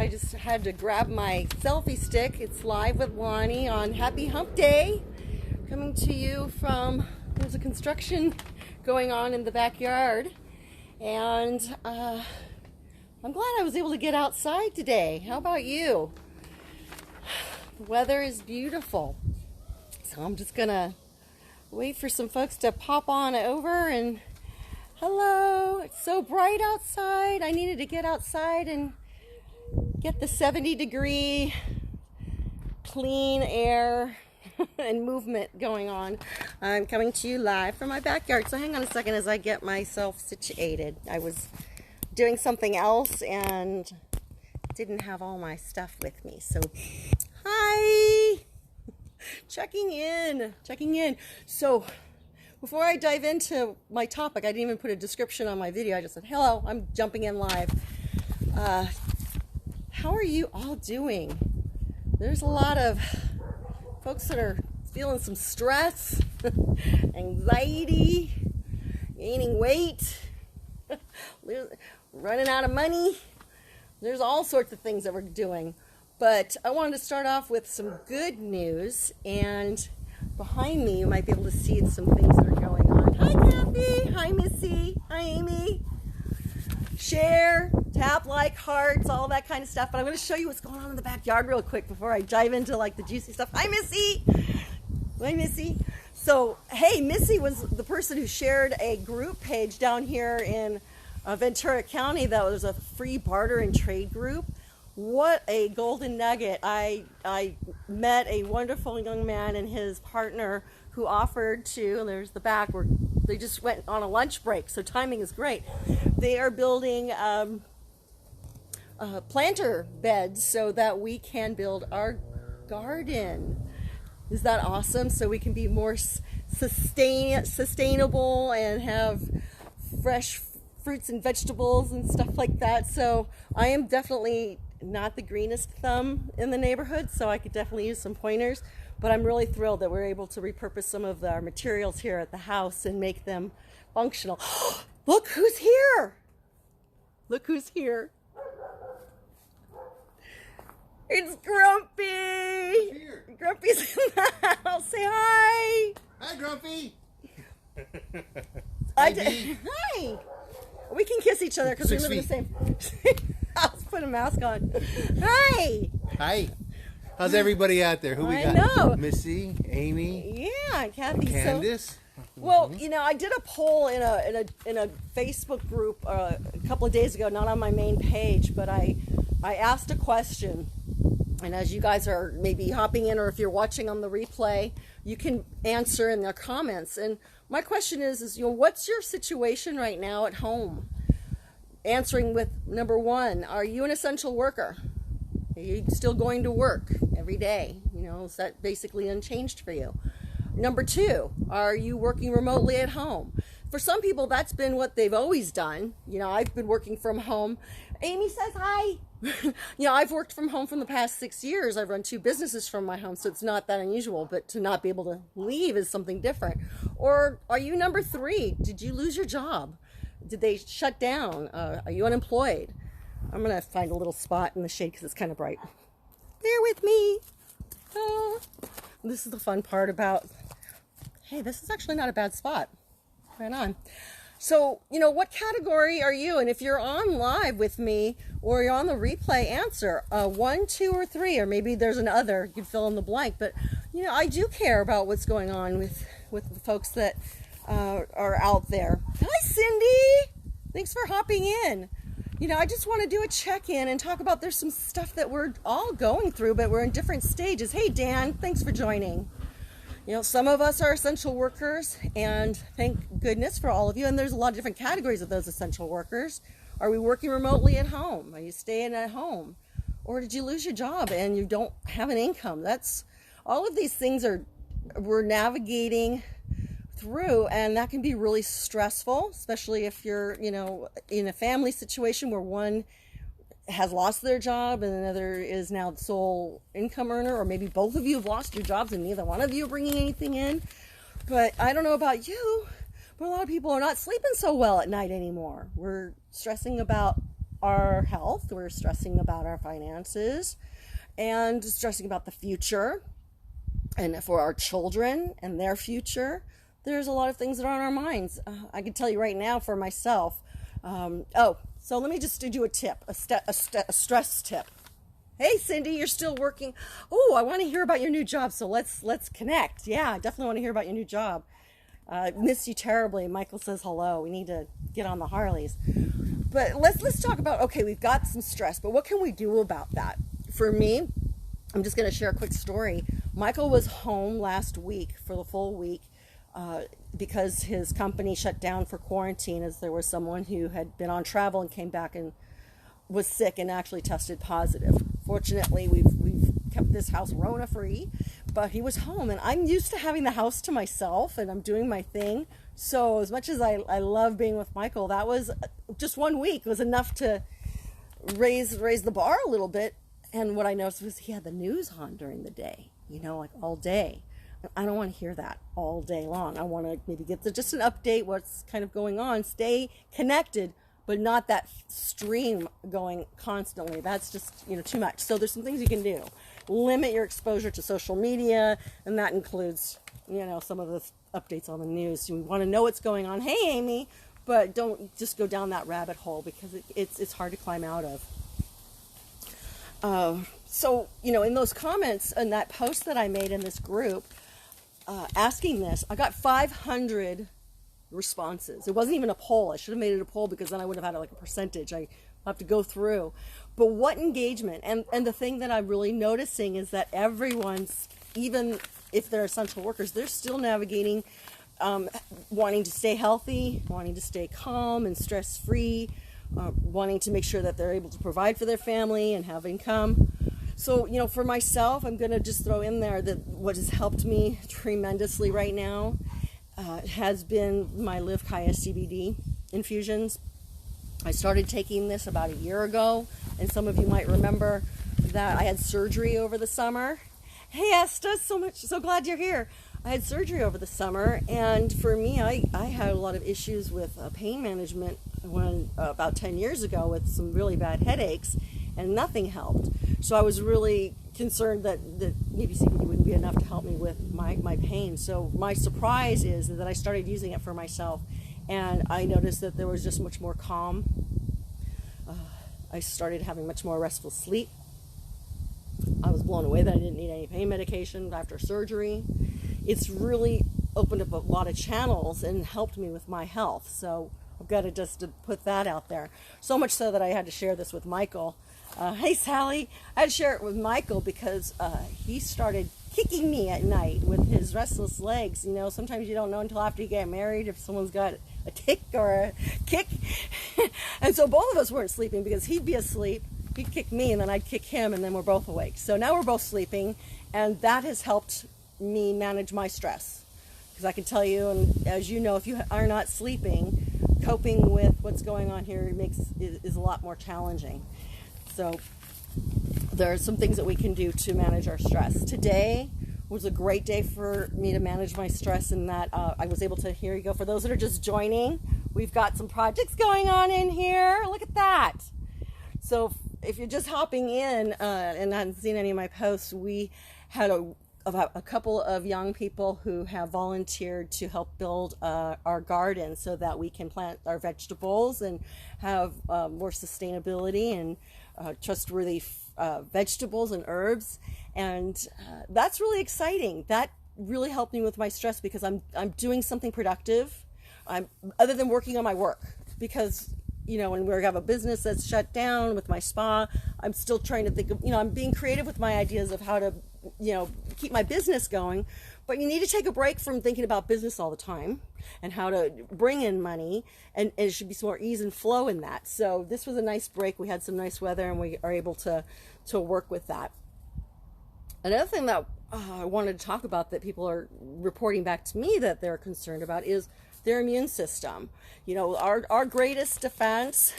I just had to grab my selfie stick. It's Live with Lonnie on Happy Hump Day. Coming to you from, there's a construction going on in the backyard. And I'm glad I was able to get outside today. How about you? The weather is beautiful. So I'm just gonna wait for some folks to pop on over and hello. It's so bright outside. I needed to get outside and get the 70-degree clean air and movement going on. I'm coming to you live from my backyard. So hang on a second as I get myself situated. I was doing something else and didn't have all my stuff with me. So hi. Checking in. So before I dive into my topic, I didn't even put a description on my video. I just said, hello, I'm jumping in live. How are you all doing? There's a lot of folks that are feeling some stress, anxiety, gaining weight, running out of money. There's all sorts of things that we're doing. But I wanted to start off with some good news, and behind me you might be able to see some things that are going on. Hi Kathy, hi Missy, hi Amy. Share, tap, like, hearts, all that kind of stuff. But I'm going to show you what's going on in the backyard real quick before I dive into like the juicy stuff. Hi Missy. Hi Missy. So hey, Missy was the person who shared a group page down here in Ventura County that was a free barter and trade group. What a golden nugget. I met a wonderful young man and his partner who offered to, and there's the back where they just went on a lunch break, so timing is great. They are building planter beds so that we can build our garden. Is that awesome? So we can be more sustainable and have fresh fruits and vegetables and stuff like that. So I am definitely not the greenest thumb in the neighborhood, so I could definitely use some pointers, but I'm really thrilled that we're able to repurpose some of our materials here at the house and make them functional. Look who's here! Look who's here. It's Grumpy! Here. Grumpy's in the house. Say hi! Hi, Grumpy! Hi! We can kiss each other because we live in the same house. Put a mask on. Hi! Hi! How's everybody out there? Who we got? I know. Missy, Amy, yeah, Kathy, Candace. Well, you know, I did a poll in a Facebook group a couple of days ago, not on my main page, but I asked a question, and as you guys are maybe hopping in, or if you're watching on the replay, you can answer in the comments. And my question is, you know, what's your situation right now at home? Answering with number 1, are you an essential worker? Are you still going to work every day? You know, is that basically unchanged for you? Number 2, are you working remotely at home? For some people, that's been what they've always done. You know, I've been working from home. Amy says hi. You know, I've worked from home for the past 6 years. I've run 2 businesses from my home, so it's not that unusual, but to not be able to leave is something different. Or are you number 3? Did you lose your job? Did they shut down? Are you unemployed? I'm going to find a little spot in the shade because it's kind of bright. Bear with me. This is the fun part about, hey, this is actually not a bad spot. Right on. So, you know, what category are you? And if you're on live with me or you're on the replay, answer 1, 2, or 3, or maybe there's an other. You can fill in the blank. But, you know, I do care about what's going on with the folks that are out there. Hi, Cindy. Thanks for hopping in. You know, I just want to do a check-in and talk about there's some stuff that we're all going through, but we're in different stages. Hey, Dan, thanks for joining. You know, some of us are essential workers, and thank goodness for all of you. And there's a lot of different categories of those essential workers. Are we working remotely at home? Are you staying at home? Or did you lose your job and you don't have an income? That's all of these things we're navigating through, and that can be really stressful, especially if you're, you know, in a family situation where one has lost their job and another is now the sole income earner, or maybe both of you have lost your jobs and neither one of you are bringing anything in. But I don't know about you, but a lot of people are not sleeping so well at night anymore. We're stressing about our health. We're stressing about our finances and stressing about the future and for our children and their future. There's a lot of things that are on our minds. I can tell you right now for myself. So let me just do a tip, a stress tip. Hey, Cindy, you're still working. Oh, I want to hear about your new job. So let's connect. Yeah, I definitely want to hear about your new job. Miss you terribly. Michael says hello. We need to get on the Harleys. But let's talk about, okay, we've got some stress, but what can we do about that? For me, I'm just going to share a quick story. Michael was home last week for the full week because his company shut down for quarantine, as there was someone who had been on travel and came back and was sick and actually tested positive. Fortunately, we've kept this house Rona free, but he was home, and I'm used to having the house to myself, and I'm doing my thing. So as much as I love being with Michael, that was just 1 week was enough to raise the bar a little bit. And what I noticed was he had the news on during the day, like all day. I don't want to hear that all day long. I want to maybe get just an update, what's kind of going on, stay connected, but not that stream going constantly. That's just, too much. So there's some things you can do. Limit your exposure to social media, and that includes, some of the updates on the news. You want to know what's going on. Hey, Amy, but don't just go down that rabbit hole because it's hard to climb out of. So, in those comments in that post that I made in this group, asking this, I got 500 responses. It wasn't even a poll. I should have made it a poll because then I would have had like a percentage. I have to go through. But what engagement. And the thing that I'm really noticing is that everyone's, even if they're essential workers, they're still navigating, wanting to stay healthy, wanting to stay calm and stress-free, wanting to make sure that they're able to provide for their family and have income. So, for myself, I'm going to just throw in there that what has helped me tremendously right now has been my LiveKAYA CBD infusions. I started taking this about a year ago, and some of you might remember that I had surgery over the summer. Hey, Esther, so glad you're here. I had surgery over the summer, and for me, I had a lot of issues with pain management when about 10 years ago with some really bad headaches, and nothing helped. So I was really concerned that maybe CBD wouldn't be enough to help me with my pain. So my surprise is that I started using it for myself, and I noticed that there was just much more calm. I started having much more restful sleep. I was blown away that I didn't need any pain medication after surgery. It's really opened up a lot of channels and helped me with my health. So I've got to put that out there. So much so that I had to share this with Michael. Hey, Sally. I had to share it with Michael because he started kicking me at night with his restless legs. Sometimes you don't know until after you get married if someone's got a tick or a kick. And so both of us weren't sleeping because he'd be asleep. He'd kick me, and then I'd kick him, and then we're both awake. So now we're both sleeping, and that has helped me manage my stress. Because I can tell you, and as you know, if you are not sleeping, coping with what's going on here is a lot more challenging. So there are some things that we can do to manage our stress. Today was a great day for me to manage my stress in that I was able to, here you go, for those that are just joining, we've got some projects going on in here. Look at that. So if you're just hopping in and haven't seen any of my posts, we had a couple of young people who have volunteered to help build our garden so that we can plant our vegetables and have more sustainability and trustworthy vegetables and herbs. And that's really exciting. That really helped me with my stress because I'm doing something productive other than working on my work. Because when we have a business that's shut down with my spa, I'm still trying to think of, I'm being creative with my ideas of how to, keep my business going. But you need to take a break from thinking about business all the time and how to bring in money. And it should be some more ease and flow in that. So this was a nice break. We had some nice weather, and we are able to work with that. Another thing that I wanted to talk about that people are reporting back to me that they're concerned about is their immune system. Our greatest defense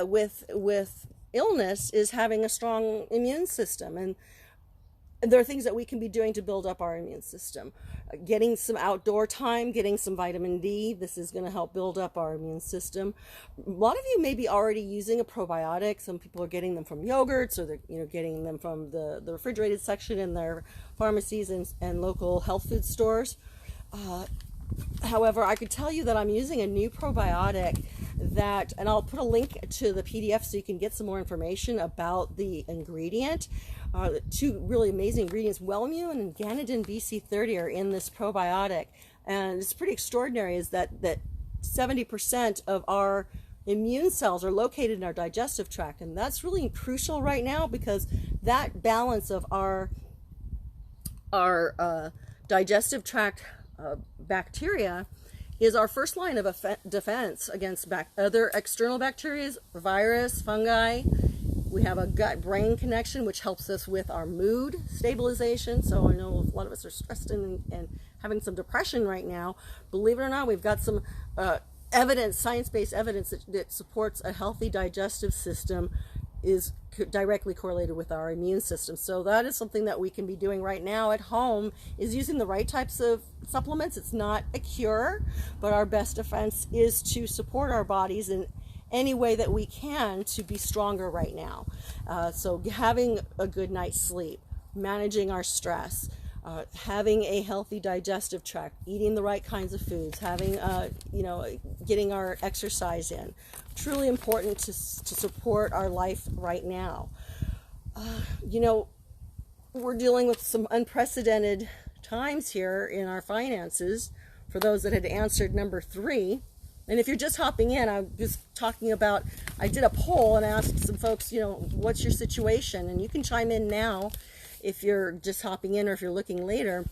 with illness is having a strong immune system. And there are things that we can be doing to build up our immune system. Getting some outdoor time, getting some vitamin D, this is going to help build up our immune system. A lot of you may be already using a probiotic. Some people are getting them from yogurts, or they're getting them from the refrigerated section in their pharmacies and local health food stores. However, I could tell you that I'm using a new probiotic that, and I'll put a link to the PDF so you can get some more information about the ingredient. Two really amazing ingredients, Wellmune and Ganodin BC30, are in this probiotic. And it's pretty extraordinary is that 70% of our immune cells are located in our digestive tract. And that's really crucial right now, because that balance of our digestive tract bacteria is our first line of defense against other external bacteria, virus, fungi. We have a gut-brain connection, which helps us with our mood stabilization. So I know a lot of us are stressed and having some depression right now. Believe it or not, we've got some evidence, science-based evidence that supports a healthy digestive system is directly correlated with our immune system. So that is something that we can be doing right now at home, is using the right types of supplements. It's not a cure, but our best defense is to support our bodies in any way that we can to be stronger right now. So having a good night's sleep, managing our stress, having a healthy digestive tract, eating the right kinds of foods, having getting our exercise in, truly important to support our life right now. We're dealing with some unprecedented times here in our finances. For those that had answered number 3, and if you're just hopping in, I'm just talking about, I did a poll and asked some folks, what's your situation? And you can chime in now if you're just hopping in, or if you're looking later.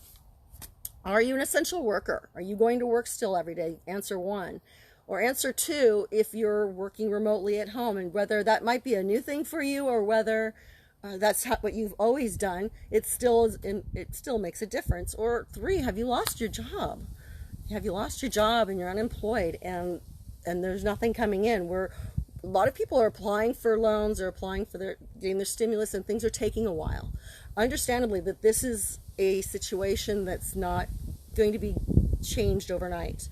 Are you an essential worker? Are you going to work still every day? Answer 1. Or answer 2, if you're working remotely at home, and whether that might be a new thing for you, or whether that's what you've always done, it still makes a difference. Or 3, have you lost your job? Have you lost your job and you're unemployed and there's nothing coming in? A lot of people are applying for loans, or applying for getting their stimulus, and things are taking a while. Understandably, that this is a situation that's not going to be changed overnight.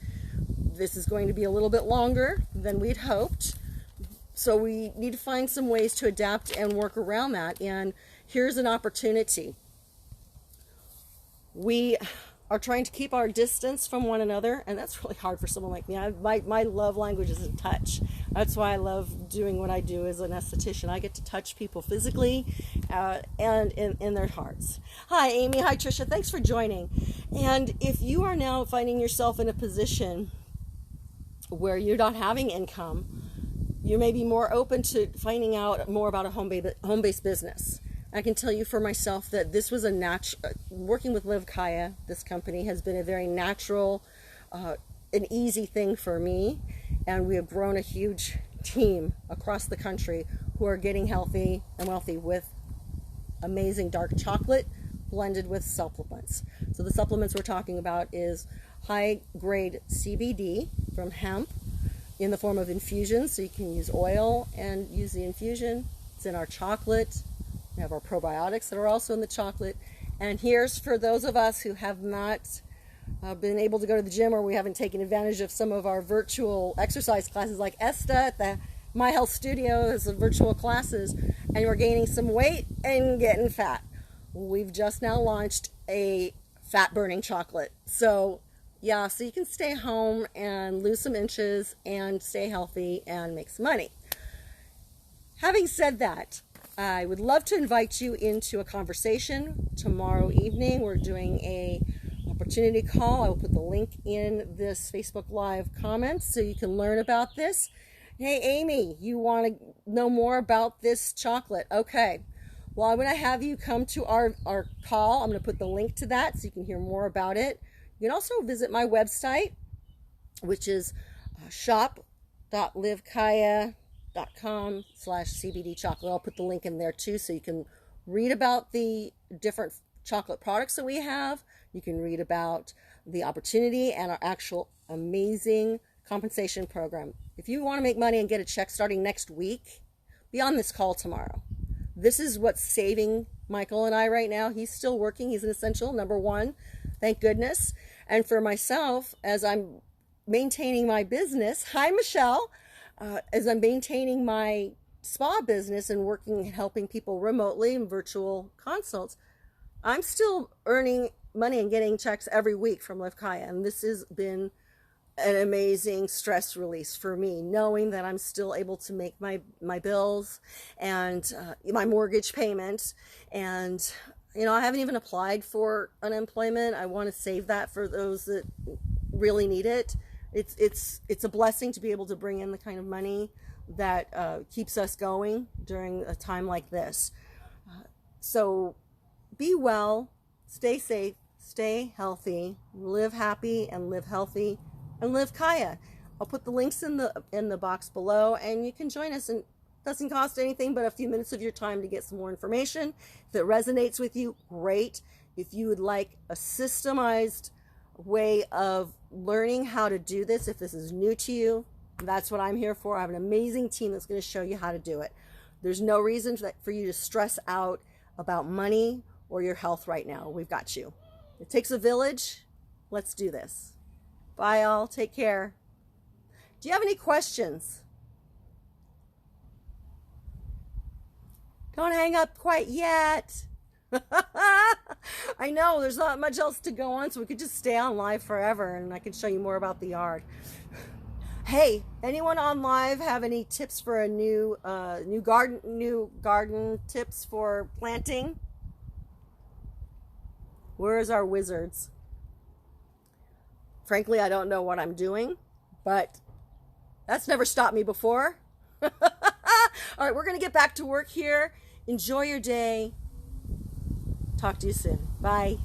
This is going to be a little bit longer than we'd hoped. So we need to find some ways to adapt and work around that. And here's an opportunity. We are trying to keep our distance from one another, and that's really hard for someone like me. My love language is in touch. That's why I love doing what I do as an esthetician. I get to touch people physically and in their hearts. Hi, Amy. Hi, Tricia. Thanks for joining. And if you are now finding yourself in a position where you're not having income, you may be more open to finding out more about a home-based business. I can tell you for myself that this was working with LiveKAYA, this company, has been a very natural, an easy thing for me. And we have grown a huge team across the country who are getting healthy and wealthy with amazing dark chocolate blended with supplements. So the supplements we're talking about is high-grade CBD from hemp in the form of infusions. So you can use oil and use the infusion. It's in our chocolate. We have our probiotics that are also in the chocolate. And here's for those of us who have not been able to go to the gym, or we haven't taken advantage of some of our virtual exercise classes, like Esta at the My Health Studio has virtual classes, and we're gaining some weight and getting fat. We've just now launched a fat burning chocolate. So yeah, so you can stay home and lose some inches and stay healthy and make some money. Having said that, I would love to invite you into a conversation tomorrow evening. We're doing a opportunity call. I will put the link in this Facebook Live comments so you can learn about this. Hey, Amy, you want to know more about this chocolate? Okay. Well, I'm going to have you come to our call. I'm going to put the link to that so you can hear more about it. You can also visit my website, which is shop.livekaya.com/CBD chocolate. I'll put the link in there too, so you can read about the different chocolate products that we have. You can read about the opportunity and our actual amazing compensation program. If you want to make money and get a check starting next week, be on this call tomorrow. This is what's saving Michael and I right now. He's still working. He's an essential, number one. Thank goodness. And for myself, as I'm maintaining my business, hi, Michelle, as I'm maintaining my spa business and working and helping people remotely in virtual consults, I'm still earning money and getting checks every week from LiveKAYA. And this has been an amazing stress release for me, knowing that I'm still able to make my bills and my mortgage payment. And, I haven't even applied for unemployment. I want to save that for those that really need it. It's a blessing to be able to bring in the kind of money that keeps us going during a time like this. So be well, stay safe, stay healthy, live happy and live healthy, and LiveKAYA. I'll put the links in the box below, and you can join us. And it doesn't cost anything but a few minutes of your time to get some more information. If it resonates with you, great. If you would like a systemized way of learning how to do this, if this is new to you, that's what I'm here for. I have an amazing team that's going to show you how to do it. There's no reason for you to stress out about money or your health right now. We've got you. It takes a village. Let's do this. Bye, all. Take care. Do you have any questions? Don't hang up quite yet. I know there's not much else to go on, so we could just stay on live forever, and I can show you more about the yard. Hey, anyone on live have any tips for a new garden tips for planting? Where's our wizards? Frankly, I don't know what I'm doing, but that's never stopped me before. All right, we're going to get back to work here. Enjoy your day. Talk to you soon. Bye.